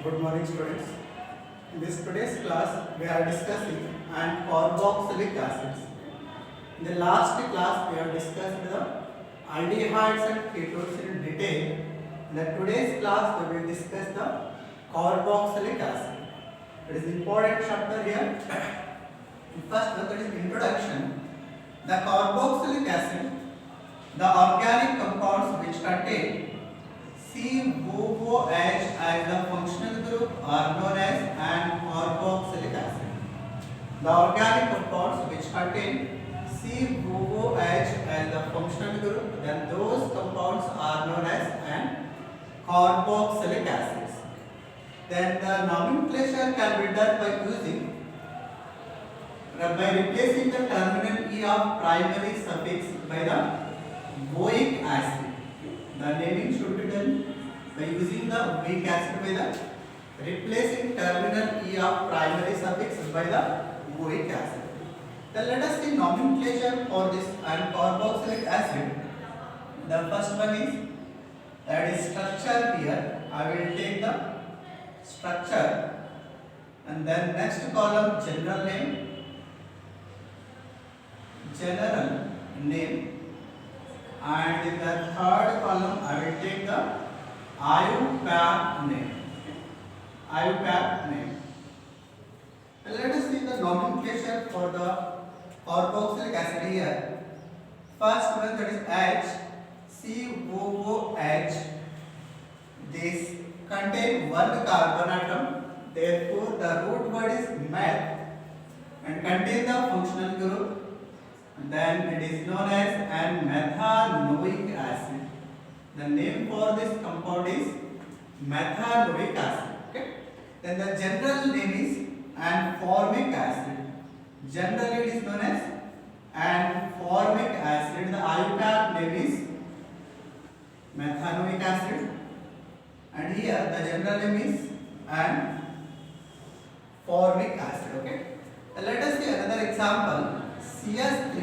Good morning, students. In this today's class, we are discussing and carboxylic acids. In the last class, we have discussed the aldehydes and ketones in detail. In the today's class, we will discuss the carboxylic acid. It is important chapter here. First, that is introduction. The carboxylic acid, the organic compounds which contain COOH as the functional group are known as an carboxylic acid. The organic compounds which contain COOH as the functional group, then those compounds are known as an carboxylic acids. Then the nomenclature can be done by replacing the terminal E of primary suffix by the oic acid. The naming should be done by using the oic acid by the replacing terminal E of primary suffix by the oic acid. Then let us see nomenclature for this and carboxylic acid. The first one is that is structure here. I will take the structure and then next column general name and in the third column I will take the IUPAC name. And let us see the nomenclature for the carboxylic acid here. First one that is HCOOH. This contain one carbon atom. Therefore, the root word is meth and contain the functional group. Then it is known as an methanoic acid. The name for this compound is methanoic acid. Okay. Then the general name is an formic acid. Generally it is known as an formic acid. The IUPAC name is methanoic acid. And here the general name is an formic acid. Okay. Let us see another example. CS3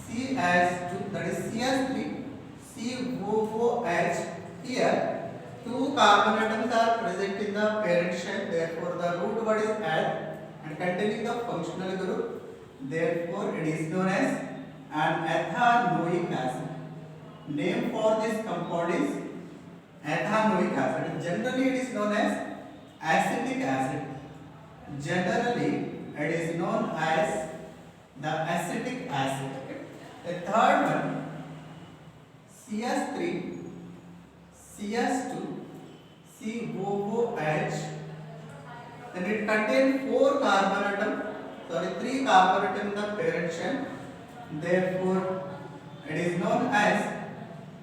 CH2, that is CS3 COOH. Here two carbon atoms are present in the parent shell. Therefore the root word is add and containing the functional group. Therefore it is known as an ethanoic acid. Name for this compound is ethanoic acid. Generally it is known as acetic acid. Generally it is known as the acetic acid. The third one CS3 CS2 COOH. Then it contains 3 carbon atom in the parent shell. Therefore it is known as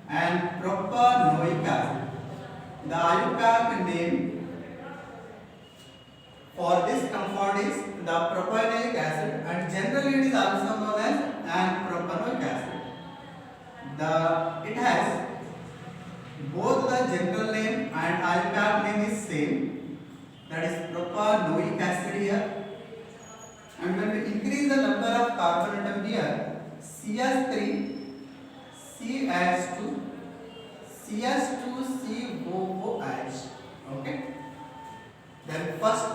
an propanoic acid. The IUPAC name for this compound is the propanoic acid and generally it is also known as an propanoic acid. It has both the general name and IUPAC name is same, that is propanoic acid here. And when we increase the number of carbon atom here, CS3 CH2 CS2 COOH. Okay. Then first,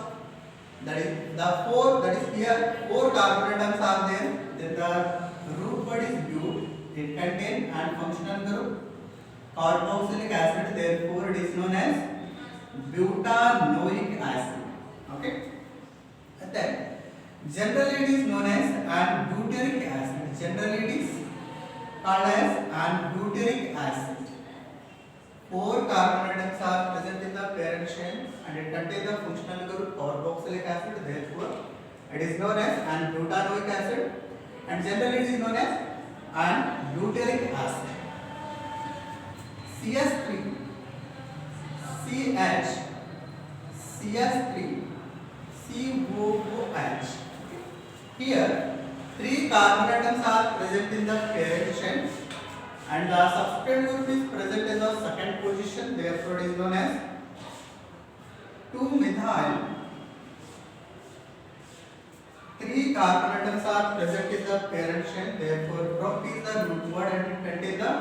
that is the 4, that is here 4 carbon atoms are there. Then the root word is bute. It contains an functional group carboxylic acid. Therefore it is known as butanoic acid. Okay. And then generally it is known as an butyric acid. Generally it is called as an butyric acid. 4 carbon atoms are present in the parent shell and it contains the functional group carboxylic acid. Therefore it is known as an butanoic acid and generally it is known as an butyric acid. CS3 CH CS3 COOH. Here 3 carbon atoms are present in the parent shell and the substrate group is present in the second position. Therefore it is known as 2-methyl. 3 carbon atoms are present in the parent shell. Therefore prop is the root word and it contains the,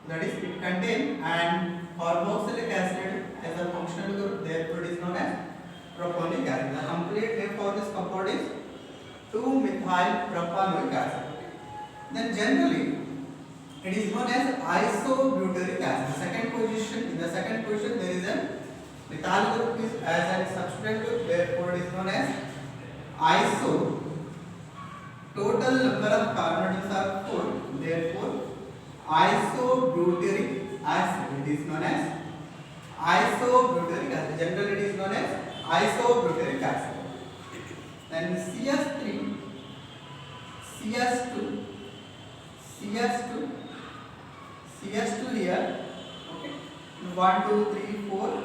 that is it contains an carboxylic acid as a functional group, therefore it is known as propanolic acid. The complete name for this compound is 2-methyl propanoic acid. Then generally it is known as isobutyric acid. In the second position there is a methyl group is as a substrate group, therefore it is known as iso. Total number of carbon atoms are 4, therefore isobutyric acid. It is known as isobutyric acid. Generally it is known as isobutyric acid. Then CS3, CS2, CS2, CS2 here. Okay. 1, 2, 3, 4.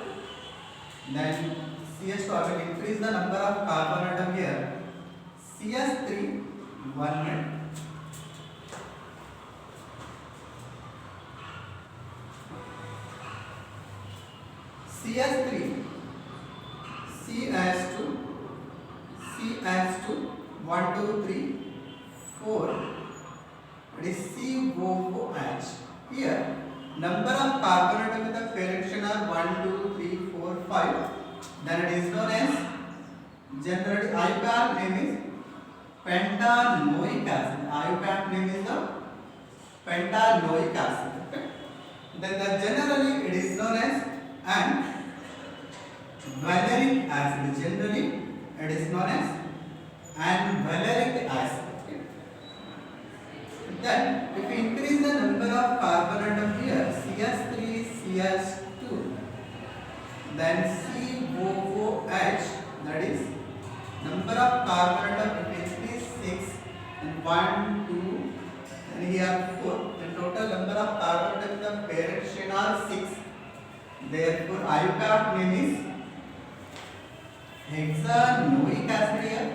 Then CS2. I will increase the number of carbon atom here. CS3, 1 minute. CS3, CS2, CS2, 1, 2, 3, 4. It is COOH. Here, number of carbon atom in the direction are 1, 2, 3, 4, 5. Then it is known as, generally IUPAC name is pentanoic acid. IUPAC name is the pentanoic acid. Okay. Then generally it is known as an valeric acid. Generally it is known as an valeric acid. Okay. Then if we increase the number of carbon atom here, CS3, CS2, then COOH, that is number of carbon atom it is 6, and 1, 2, and here 4. The total number of carbon atom in the parent chain are 6. Therefore IUPAC name is hexanoic acid here.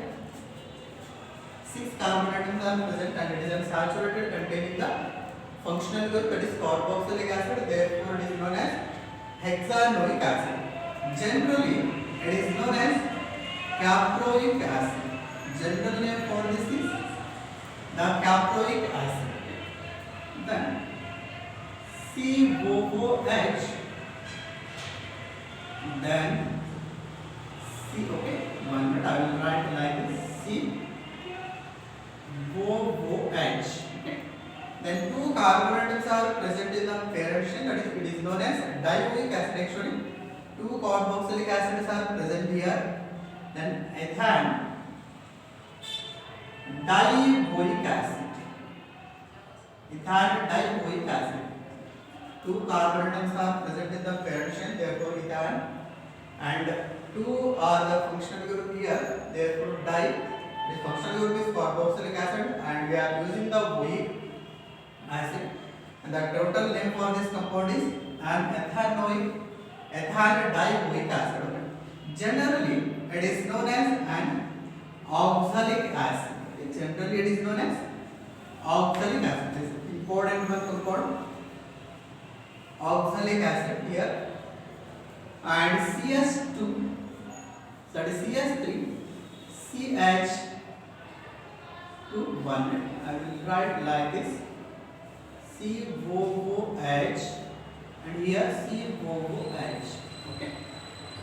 6 carbon atoms are present and it is unsaturated containing the functional group, that is carboxylic acid. Therefore it is known as hexanoic acid. Generally it is known as caproic acid. General name for this is the caproic acid. Then COOH, then C. Okay, 1 minute. I will write like this. COOH. Okay. Then 2 carbon atoms are present in the parent chain, that is it is known as dioic acid. Actually 2 carboxylic acids are present here. Then ethane dioic acid. Ethane dioic acid. 2 carbon atoms are present in the parent chain, therefore ethane, and 2 are the functional group here, therefore di. The functional group is carboxylic acid and we are using the oic acid, and the total name for this compound is an ethane dioic acid. Generally it is known as an oxalic acid. Generally it is known as oxalic acid. This is important one compound, oxalic acid here. And CS2, that is CS3, CH2, 1 minute. I will write like this, COOH, and here COOH. Okay.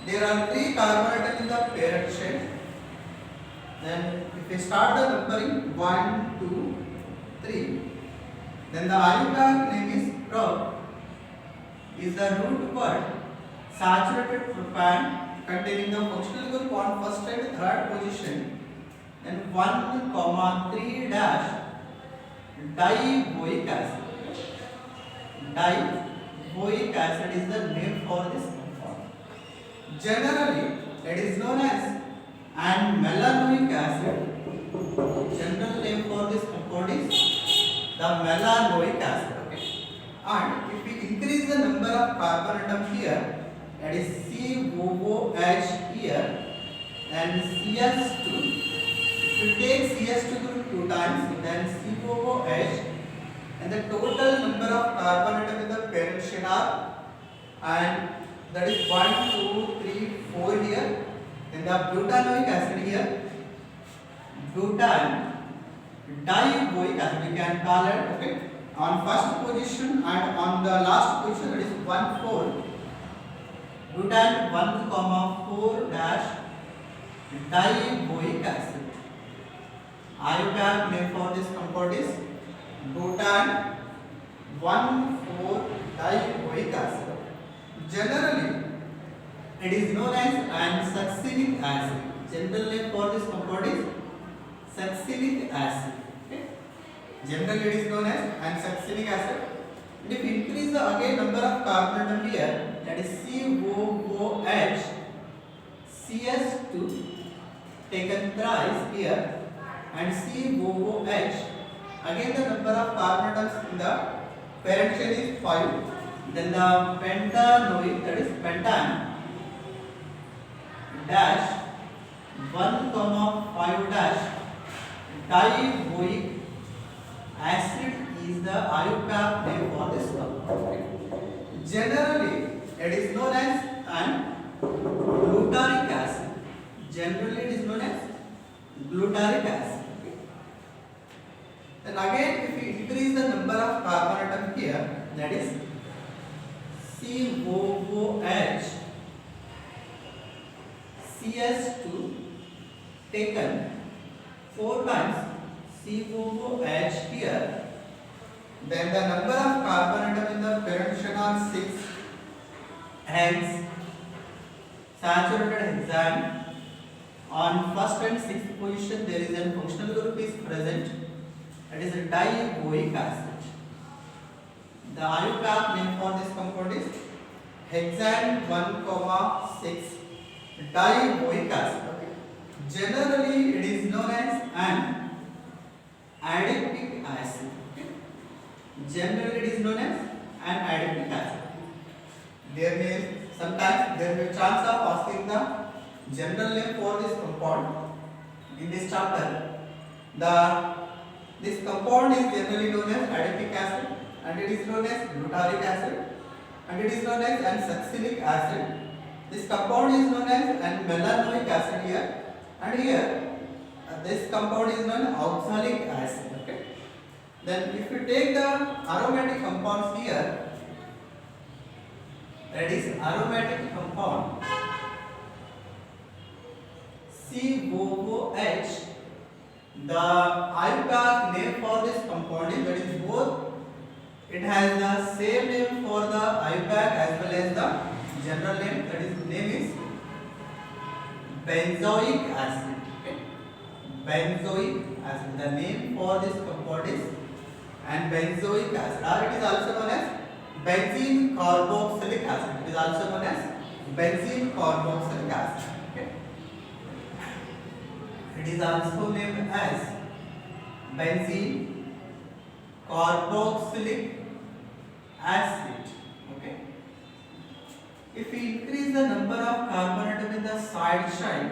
There are 3 carbon atoms in the parent chain. Then if we start the numbering 1, 2, 3, then the IUPAC name is prop, is the root word saturated propane containing the functional group on first and third position, and 1,3 dash diboic acid. Diboic acid is the name for this compound. Generally it is known as an melanoic acid. General name for this compound is the melanoic acid. Okay. And if we increase the number of carbon atom here, that is COOH here, and CS2. If you take CS2 group 2 times, then COOH, and the total number of carbon atom in the parent chain are, and that is 1, 2, 3, 4 here. Then the butanoic acid here, butan diboic acid we can call it. Okay. On first position and on the last position, that is 1, 4. Butane 1,4 dash diboic acid. IUPAC name for this compound is butane 1,4-diboic acid. Generally, it is known as an succinic acid. General name for this compound is succinic acid. Okay? Generally, it is known as an succinic acid. And if you increase the again number of carbon atom here, that is COOH, CS2 taken thrice here, and COOH. Again, the number of carbon atoms in the parent chain is 5. Then the pentanoic, that is pentane dash 1,5 dash diboic acid is the IUPAC name for this compound. Generally, it is known as an glutaric acid. Generally, it is known as glutaric acid. Then again, if you increase the number of carbon atom here, that is COOH, CS2 taken 4 times COOH here, then the number of carbon atom in the parent chain are 6. Hence, saturated hexane on first and sixth position there is a functional group is present. That is a diboic acid. The IUPAC name for this compound is hexane 1,6 diboic acid. Generally, it is known as an adipic acid. Generally, it is known as an adipic acid. Sometimes there may be chance of asking the general name for this compound in this chapter. This compound is generally known as adipic acid, and it is known as glutaric acid, and it is known as an succinic acid. This compound is known as an melanoic acid here, and here this compound is known as oxalic acid. Okay. Then if you take the aromatic compounds here, that is aromatic compound COOH. The IUPAC name for this compound is, that is both, it has the same name for the IUPAC as well as the general name, that is name is benzoic acid. Okay. Benzoic acid. The name for this compound is and benzoic acid, or it is also known as benzene carboxylic acid. It is also known as benzene carboxylic acid. Okay. It is also named as benzene carboxylic acid. Okay. If we increase the number of carbon atom in the side chain,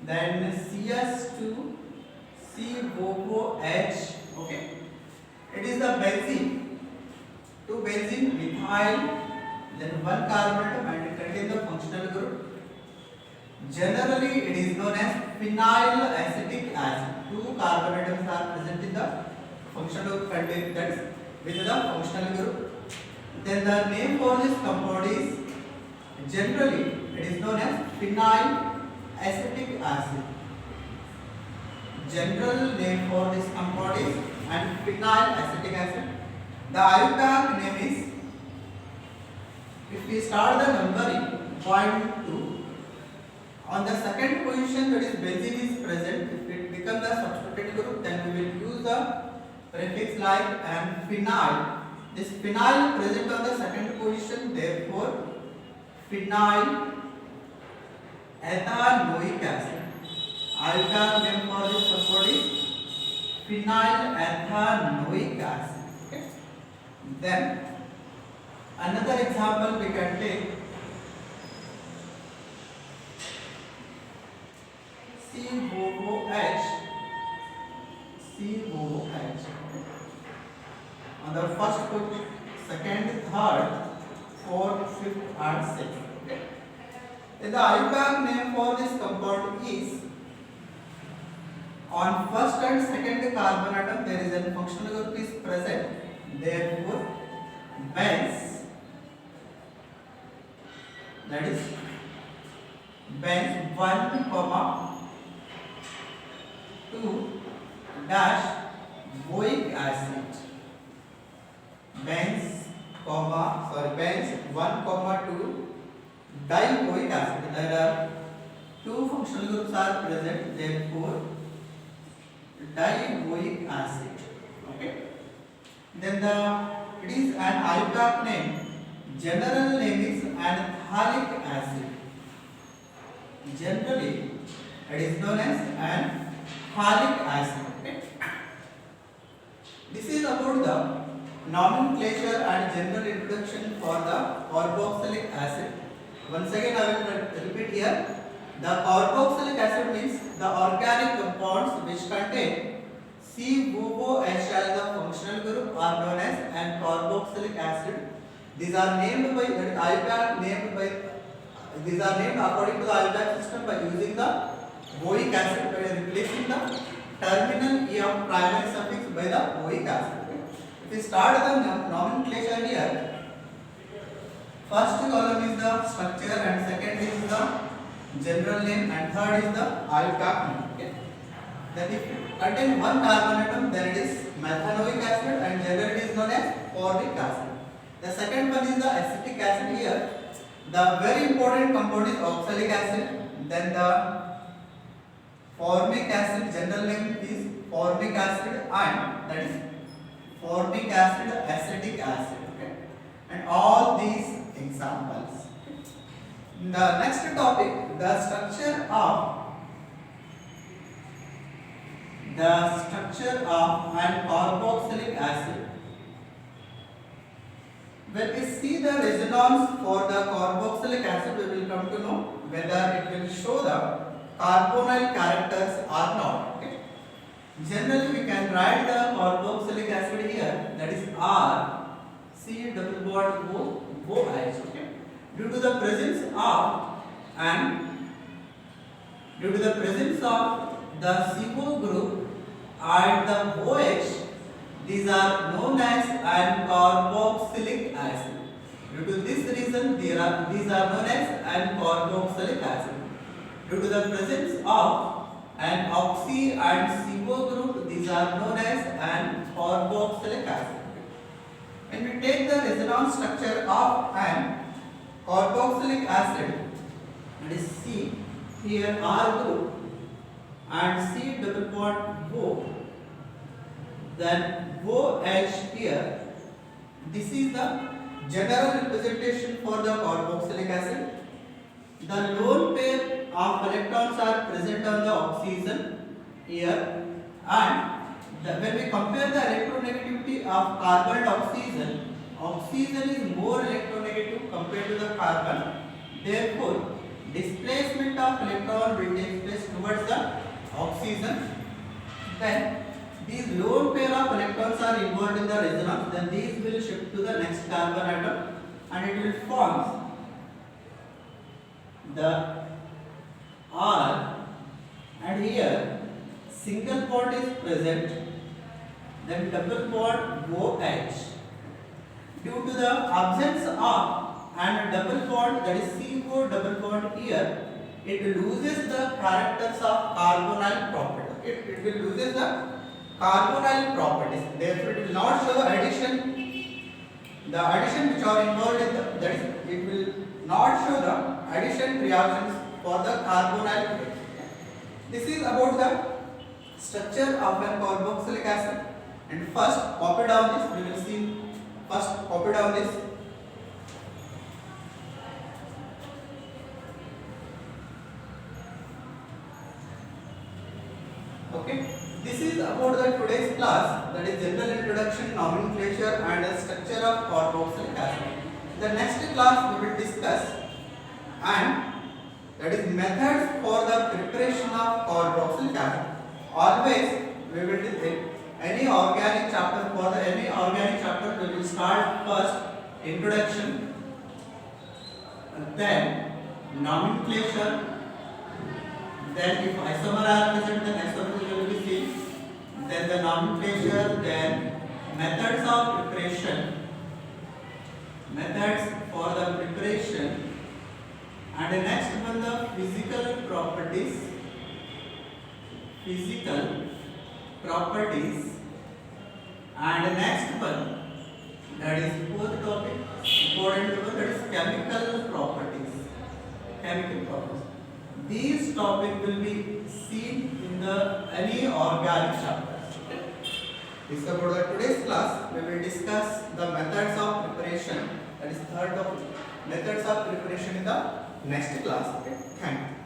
then CS2 COOH. Okay. It is the benzene, 2 benzene methyl, then 1 carbon atom, and it contains the functional group. Generally, it is known as phenyl acetic acid. 2 carbon atoms are present in the functional group contained, that is with the functional group. Then the name for this compound is, generally it is known as phenyl acetic acid. General name for this compound is and phenyl acetic acid. The IUPAC name is, if we start the numbering 0.2, on the second position, that is benzene is present. If it becomes the substituted group, then we will use the prefix like and phenyl. This phenyl present on the second position, therefore phenyl ethanoic acid. IUPAC name for this compound is phenyl ethanoic acid. Okay. Then another example we can take COOH. On the first put, second, third, fourth, fifth, and sixth. Okay. Then the IUPAC name for this compound is, on first and second carbon atom there is a functional group is present. Therefore, benz boic acid. Benz, benz 1, 2 diboic acid. There are two functional groups are present, therefore diboic acid. Okay. Then it is an alcohol name. General name is anthalic acid. Generally, it is known as anthalic acid. Okay. This is about the nomenclature and general introduction for the carboxylic acid. Once again, I will repeat here. The carboxylic acid means the organic compounds which contain COOH as the functional group are known as an carboxylic acid. These are named by these are named according to the IUPAC system by using the boic acid by replacing the terminal E of primary suffix by the boic acid. Okay. If we start the nomenclature here, first column is the structure and second is the general name and third is the IUPAC name. Okay. Then if it contains one carbon atom, then it is methanoic acid and generally it is known as formic acid. The second one is the acetic acid here. The very important compound is oxalic acid. Then the formic acid, general name is formic acid and that is formic acid, acetic acid. Okay. And all these examples. The next topic, the structure of an carboxylic acid. When we see the resonance for the carboxylic acid, we will come to know whether it will show the carbonyl characters or not. Okay. Generally, we can write the carboxylic acid here, that is R C double bond OH. Okay. Due to the presence of the CO group and the OH, these are known as an carboxylic acid. Due to this reason, these are known as an carboxylic acid. Due to the presence of an oxy and CO group, these are known as an carboxylic acid. When we take the resonance structure of an carboxylic acid, that is C, here R group and C double bond O, then OH here. This is the general representation for the carboxylic acid. The lone pair of electrons are present on the oxygen here, and when we compare the electronegativity of carbon and oxygen is more electronegative compared to the carbon. Therefore, displacement of electron will take place towards the oxygen. Then these lone pair of electrons are involved in the resonance. Then these will shift to the next carbon atom and it will form the R, and here single bond is present, then double bond OH. Due to the absence of and double bond, that is CO double bond here, it loses the characters of carbonyl properties. It will loses the carbonyl properties. Therefore, it will not show addition. The addition which are involved in that is, it will not show the addition reactions for the carbonyl group. This is about the structure of an carboxylic acid. And first, copy down this. We will see. First, copy down this. Okay. This is about the today's class, that is general introduction, nomenclature and the structure of carboxylic acid. The next class we will discuss and that is methods for the preparation of carboxylic acid. Always we will do any organic chapter we will start first introduction, then nomenclature, then if isomer are present, then isomer will be seen, then the nomenclature, then methods of preparation, methods for the preparation, and the next one the physical properties, And next one, that is fourth topic, important one, that is chemical properties. Chemical properties. These topic will be seen in the any organic chapter. This is about the today's class. We will discuss the methods of preparation. That is third topic. Methods of preparation in the next class. Okay. Thank you.